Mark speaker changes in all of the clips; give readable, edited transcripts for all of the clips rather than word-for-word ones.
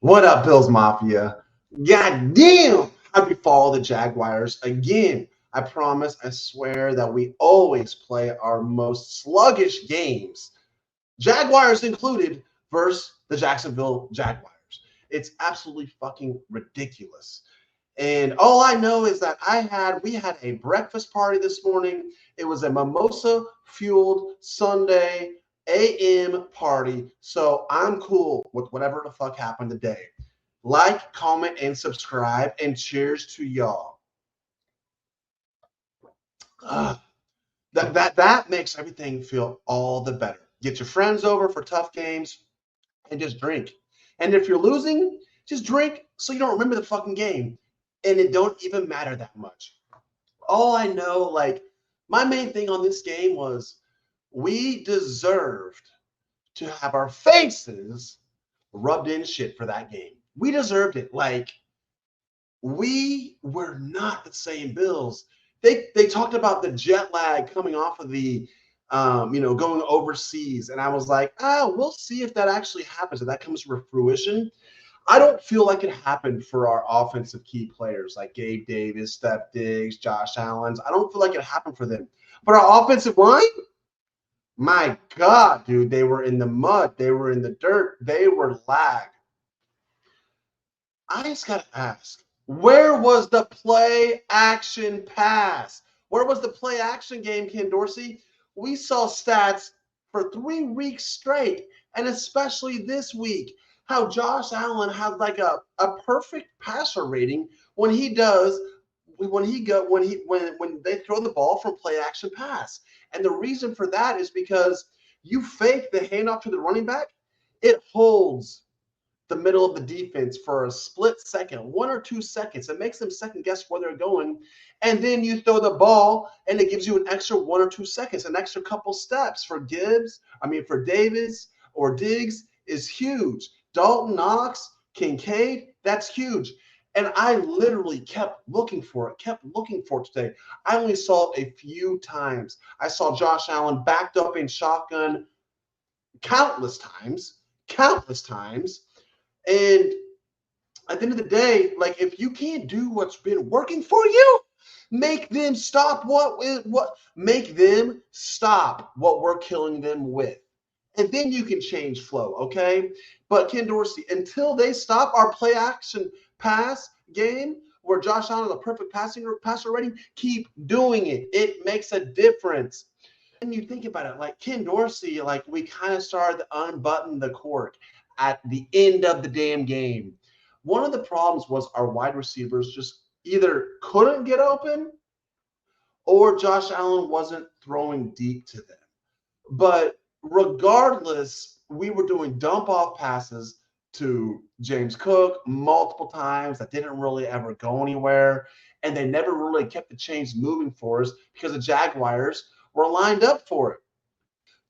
Speaker 1: What up, Bills Mafia? God damn! Happy fall the Jaguars again. I promise, I swear that we always play our most sluggish games, Jaguars included, versus the Jacksonville Jaguars. It's absolutely fucking ridiculous. And all I know is that we had a breakfast party this morning. It was a mimosa fueled Sunday AM party. So I'm cool with whatever the fuck happened today. Like, comment, and subscribe, and cheers to y'all. Uh, that makes everything feel all the better. Get your friends over for tough games and just drink. And if you're losing, just drink so you don't remember the fucking game. And it don't even matter that much. All I know, like, my main thing on this game was we deserved to have our faces rubbed in shit for that game. We deserved it. Like, we were not the same Bills. They talked about the jet lag coming off of the going overseas, and I was like, we'll see if that actually happens, if that comes to fruition. I don't feel like it happened for our offensive key players like Gabe Davis, Steph Diggs, Josh Allen. I don't feel like it happened for them. But our offensive line, my God, dude, they were in the mud. They were in the dirt. They were lag. I just got to ask, where was the play action pass? Where was the play action game, Ken Dorsey? We saw stats for 3 weeks straight, and especially this week, how Josh Allen has like a perfect passer rating when he does when they throw the ball from play action pass. And the reason for that is because you fake the handoff to the running back, it holds the middle of the defense for a split second, 1 or 2 seconds. It makes them second guess where they're going. And then you throw the ball and it gives you an extra 1 or 2 seconds, an extra couple steps for Davis or Diggs is huge. Dalton, Knox, Kinkaid, that's huge. And I literally kept looking for it today. I only saw it a few times. I saw Josh Allen backed up in shotgun countless times. And at the end of the day, like, if you can't do what's been working for you, make them stop what we're killing them with. And then you can change flow, okay? But Ken Dorsey, until they stop our play action pass game where Josh Allen is a perfect passer rating, keep doing it. It makes a difference. And you think about it, like Ken Dorsey, like we kind of started to unbutton the cork at the end of the damn game. One of the problems was our wide receivers just either couldn't get open or Josh Allen wasn't throwing deep to them. But regardless, we were doing dump off passes to James Cook multiple times that didn't really ever go anywhere. And they never really kept the chains moving for us because the Jaguars were lined up for it.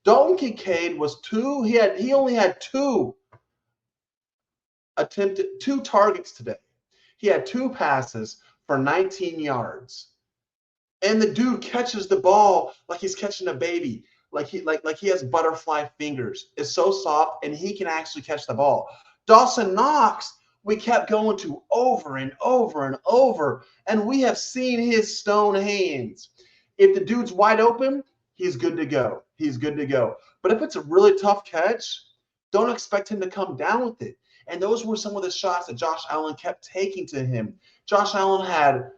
Speaker 1: Dalton Kinkaid was he only had two targets today. He had 2 passes for 19 yards. And the dude catches the ball like he's catching a baby. Like he has butterfly fingers. It's so soft, and he can actually catch the ball. Dawson Knox, we kept going to over and over and over, and we have seen his stone hands. If the dude's wide open, he's good to go. But if it's a really tough catch, don't expect him to come down with it. And those were some of the shots that Josh Allen kept taking to him. Josh Allen had,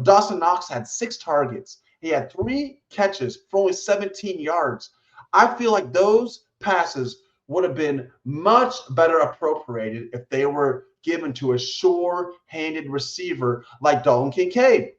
Speaker 1: Dawson Knox had 6 targets. He had 3 catches for only 17 yards. I feel like those passes would have been much better appropriated if they were given to a sure-handed receiver like Dalton Kinkaid.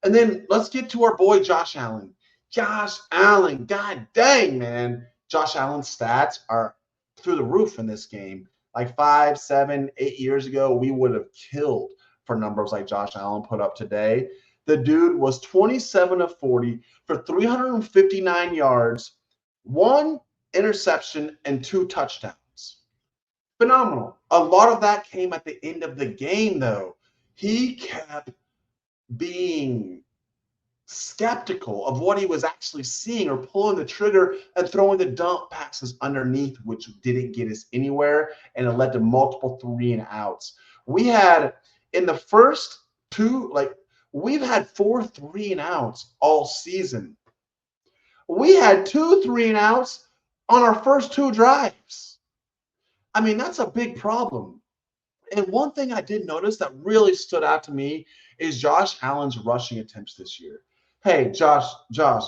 Speaker 1: And then let's get to our boy Josh Allen. God dang, man. Josh Allen's stats are through the roof in this game. Like 5, 7, 8 years ago, we would have killed for numbers like Josh Allen put up today. The dude was 27 of 40 for 359 yards, 1 interception, and 2 touchdowns. Phenomenal. A lot of that came at the end of the game, though. He kept being skeptical of what he was actually seeing, or pulling the trigger and throwing the dump passes underneath, which didn't get us anywhere, and it led to multiple 3-and-outs. We had in the first two, we've had 4 3-and-outs all season. We had 2 3-and-outs on our first 2 drives. I mean, that's a big problem. And one thing I did notice that really stood out to me is Josh Allen's rushing attempts this year. Hey, Josh,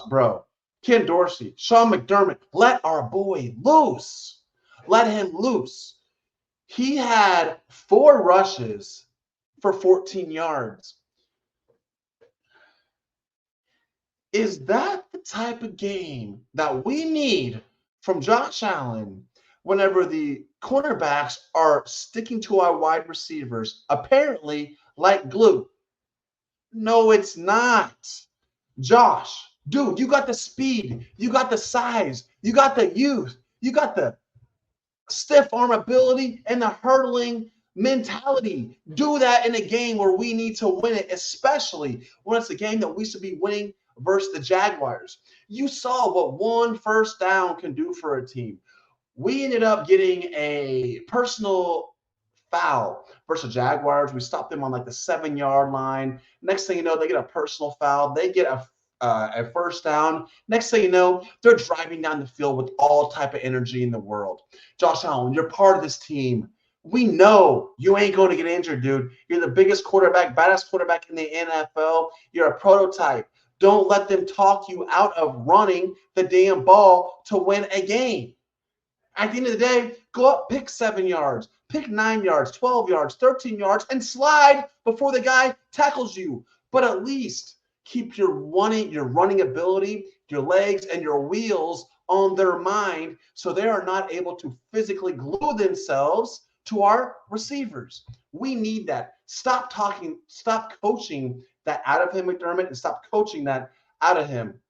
Speaker 1: bro, Ken Dorsey, Sean McDermott, let our boy loose. Let him loose. He had 4 rushes for 14 yards. Is that the type of game that we need from Josh Allen whenever the cornerbacks are sticking to our wide receivers, apparently like glue? No, it's not. Josh, dude, you got the speed, you got the size, you got the youth, you got the stiff arm ability and the hurdling mentality. Do that in a game where we need to win it, especially when it's a game that we should be winning versus the Jaguars. You saw what 1 first down can do for a team. We ended up getting a personal foul versus the Jaguars. We stopped them on like the 7-yard line. Next thing you know, they get a personal foul. They get a first down. Next thing you know, they're driving down the field with all type of energy in the world. Josh Allen, you're part of this team. We know you ain't going to get injured, dude. You're the biggest quarterback, baddest quarterback in the NFL. You're a prototype. Don't let them talk you out of running the damn ball to win a game. At the end of the day, go up, pick 7 yards, pick 9 yards, 12 yards, 13 yards, and slide before the guy tackles you. But at least keep your running ability, your legs, and your wheels on their mind so they are not able to physically glue themselves to our receivers. We need that. Stop coaching that out of him, McDermott, and stop coaching that out of him,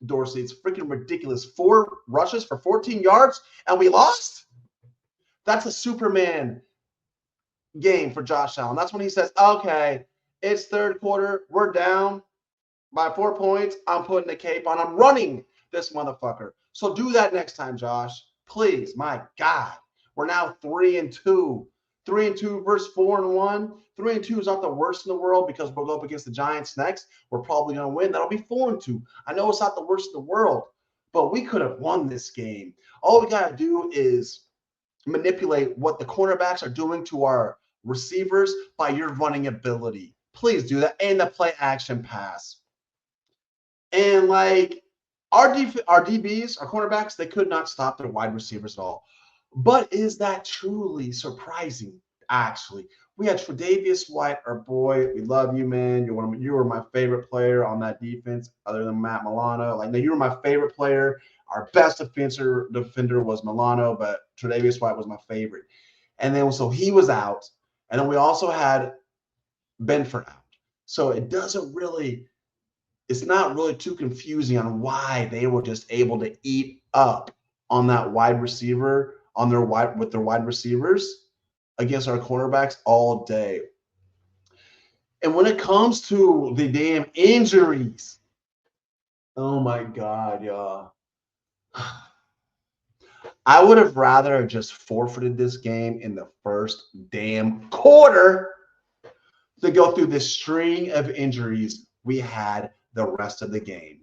Speaker 1: Dorsey. It's freaking ridiculous. 4 rushes for 14 yards, and we lost? That's a Superman game for Josh Allen. That's when he says, okay, it's third quarter. We're down by 4 points. I'm putting the cape on. I'm running this motherfucker. So do that next time, Josh. Please, my God. We're now 3-2. 3-2 versus 4-1. 3-2 is not the worst in the world because we'll go up against the Giants next. We're probably going to win. That'll be 4-2. I know it's not the worst in the world, but we could have won this game. All we got to do is manipulate what the cornerbacks are doing to our receivers by your running ability. Please do that. And the play action pass. And like our DBs, our cornerbacks, they could not stop their wide receivers at all. But is that truly surprising? Actually, we had Tre'Davious White, our boy. We love you, man. You were my favorite player on that defense, other than Matt Milano. Like, no, you were my favorite player. Our best defender was Milano, but Tre'Davious White was my favorite. And then so he was out, and then we also had Benford out. So it's not really too confusing on why they were just able to eat up on that wide receiver with their wide receivers against our cornerbacks all day. And when it comes to the damn injuries, oh my God, y'all. I would have rather just forfeited this game in the first damn quarter to go through this string of injuries we had the rest of the game.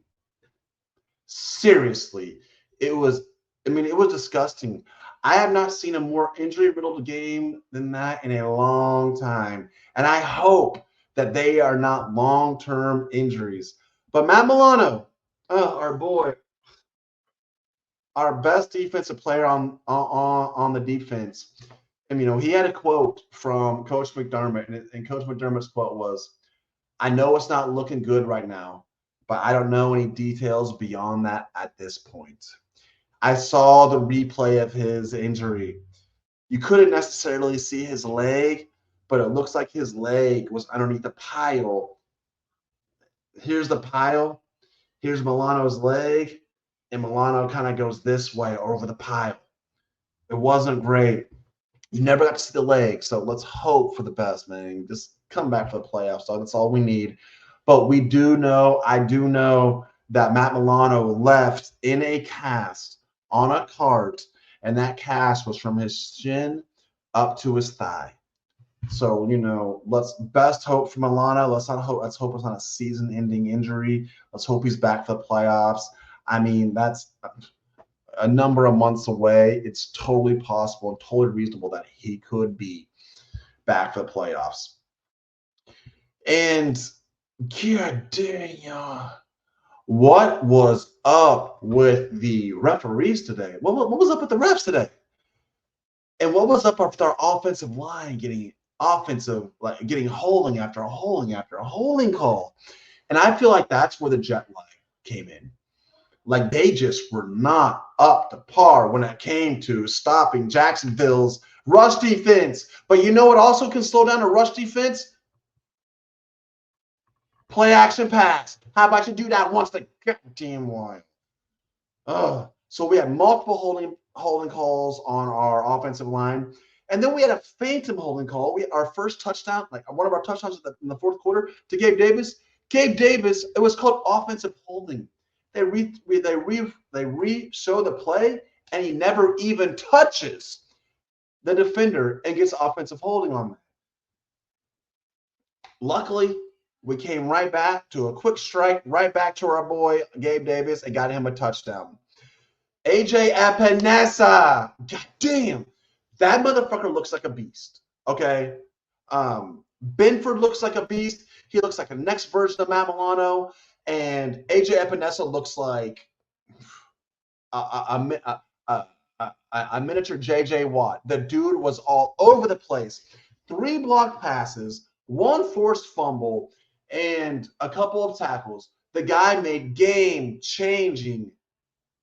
Speaker 1: Seriously, it was disgusting. I have not seen a more injury-riddled game than that in a long time. And I hope that they are not long-term injuries. But Matt Milano, our boy, our best defensive player on the defense. And, he had a quote from Coach McDermott, and Coach McDermott's quote was, "I know it's not looking good right now, but I don't know any details beyond that at this point." I saw the replay of his injury. You couldn't necessarily see his leg, but it looks like his leg was underneath the pile. Here's the pile. Here's Milano's leg, and Milano kind of goes this way over the pile. It wasn't great. You never got to see the leg, so let's hope for the best, man. Just come back for the playoffs. So that's all we need. But I do know that Matt Milano left in a cast on a cart, and that cast was from his shin up to his thigh. So, let's best hope for Milano. Let's hope it's not a season-ending injury. Let's hope he's back for the playoffs. I mean, that's a number of months away. It's totally possible and totally reasonable that he could be back for the playoffs. And God dang, what was up with the referees today? What was up with the refs today? And what was up with our offensive line getting holding after a holding after a holding call? And I feel like that's where the jet lag came in. Like they just were not up to par when it came to stopping Jacksonville's rush defense. But you know what also can slow down a rush defense? Play action pass. How about you do that once the team won? So we had multiple holding calls on our offensive line. And then we had a phantom holding call. Our first touchdown, like one of our touchdowns in the fourth quarter to Gabe Davis. Gabe Davis, it was called offensive holding. They re-show the play, and he never even touches the defender and gets offensive holding on that. Luckily, we came right back to a quick strike, right back to our boy Gabe Davis, and got him a touchdown. AJ Epinesa, god damn, that motherfucker looks like a beast. Okay, Benford looks like a beast. He looks like the next version of Matt Milano, and AJ Epinesa looks like a miniature JJ Watt. The dude was all over the place. 3 blocked passes, 1 forced fumble, and a couple of tackles. The guy made game-changing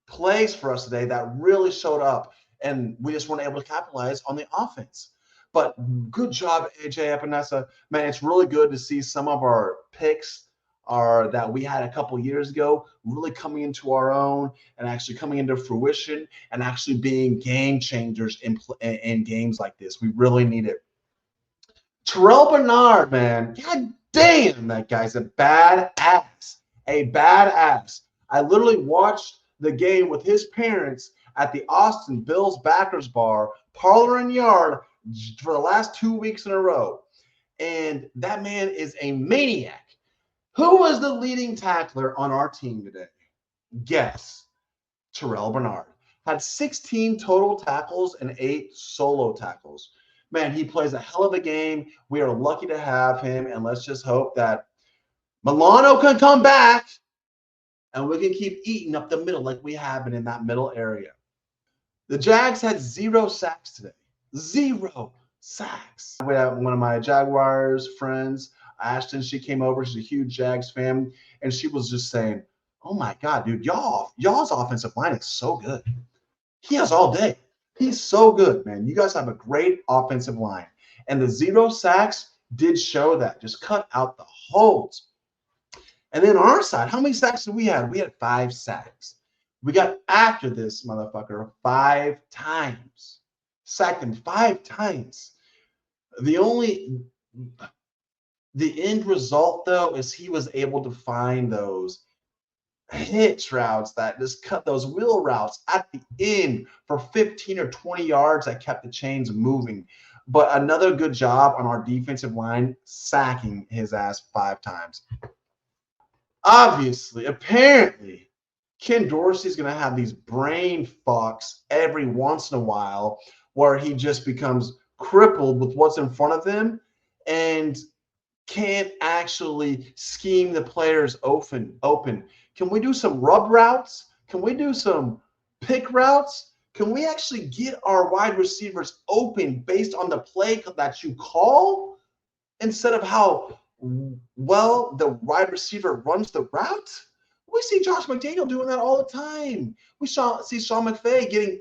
Speaker 1: plays for us today that really showed up, and we just weren't able to capitalize on the offense. But good job, AJ Epinesa. Man, it's really good to see some of our picks that we had a couple years ago really coming into our own and actually coming into fruition and actually being game changers in games like this. We really need it. Terrell Bernard, man, god damn, that guy's a badass. A badass. I literally watched the game with his parents at the Austin Bills backers bar, Parlor and Yard, for the last 2 weeks in a row. And that man is a maniac. Who was the leading tackler on our team today? Guess. Terrell Bernard. Had 16 total tackles and 8 solo tackles. Man, he plays a hell of a game. We are lucky to have him, and let's just hope that Milano can come back and we can keep eating up the middle like we have been in that middle area. The Jags had 0 sacks today. 0 sacks. We have one of my Jaguars friends, Ashton. She came over. She's a huge Jags fan, and she was just saying, "Oh my God, dude, y'all's offensive line is so good. He has all day. He's so good, man. You guys have a great offensive line." And the 0 sacks did show that. Just cut out the holes. And then on our side, how many sacks did we have? We had 5 sacks. We got after this motherfucker 5 times. Sacked him 5 times. The end result, though, is he was able to find those hitch routes that just cut those wheel routes at the end for 15 or 20 yards that kept the chains moving. But another good job on our defensive line, sacking his ass 5 times. Obviously, apparently, Ken Dorsey's going to have these brain fucks every once in a while where he just becomes crippled with what's in front of him and can't actually scheme the players open. Can we do some rub routes? Can we do some pick routes? Can we actually get our wide receivers open based on the play that you call instead of how well the wide receiver runs the route? We see Josh McDaniel doing that all the time. We see Sean McVay getting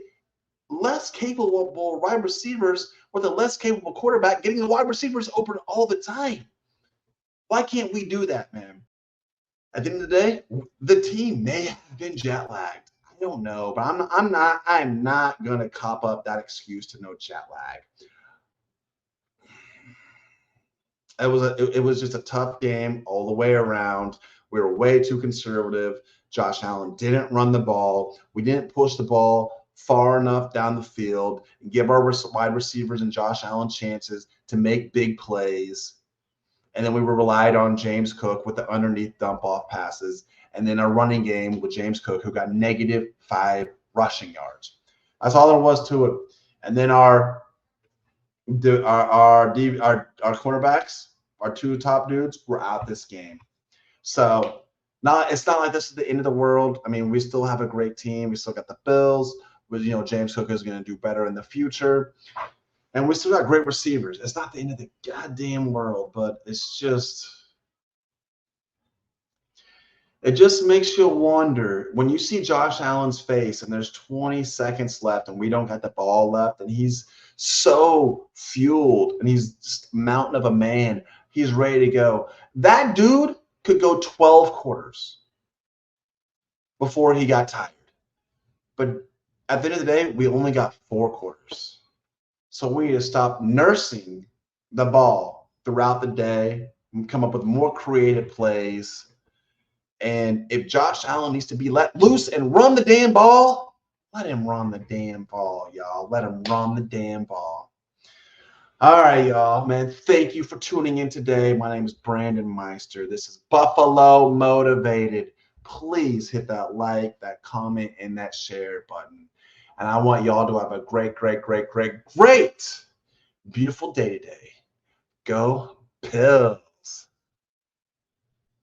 Speaker 1: less capable wide receivers with a less capable quarterback, getting the wide receivers open all the time. Why can't we do that, man? At the end of the day, the team may have been jet lagged. I don't know, but I'm not gonna cop up that excuse to no jet lag. it was just a tough game all the way around. We were way too conservative. Josh Allen didn't run the ball. We didn't push the ball far enough down the field and give our wide receivers and Josh Allen chances to make big plays. And then we were relied on James Cook with the underneath dump off passes. And then our running game with James Cook, who got -5 rushing yards. That's all there was to it. And then our cornerbacks, our two top dudes, were out this game. So it's not like this is the end of the world. I mean, we still have a great team. We still got the Bills. With James Cook is going to do better in the future. And we still got great receivers. It's not the end of the goddamn world, but it just makes you wonder when you see Josh Allen's face and there's 20 seconds left and we don't got the ball left and he's so fueled and he's just a mountain of a man. He's ready to go. That dude could go 12 quarters before he got tired. But at the end of the day, we only got 4 quarters. So we need to stop nursing the ball throughout the day and come up with more creative plays. And if Josh Allen needs to be let loose and run the damn ball, let him run the damn ball, y'all. Let him run the damn ball. All right, y'all, man. Thank you for tuning in today. My name is Brandon Meister. This is Buffalo Motivated. Please hit that like, that comment, and that share button. And I want y'all to have a great, beautiful day today. Go Bills.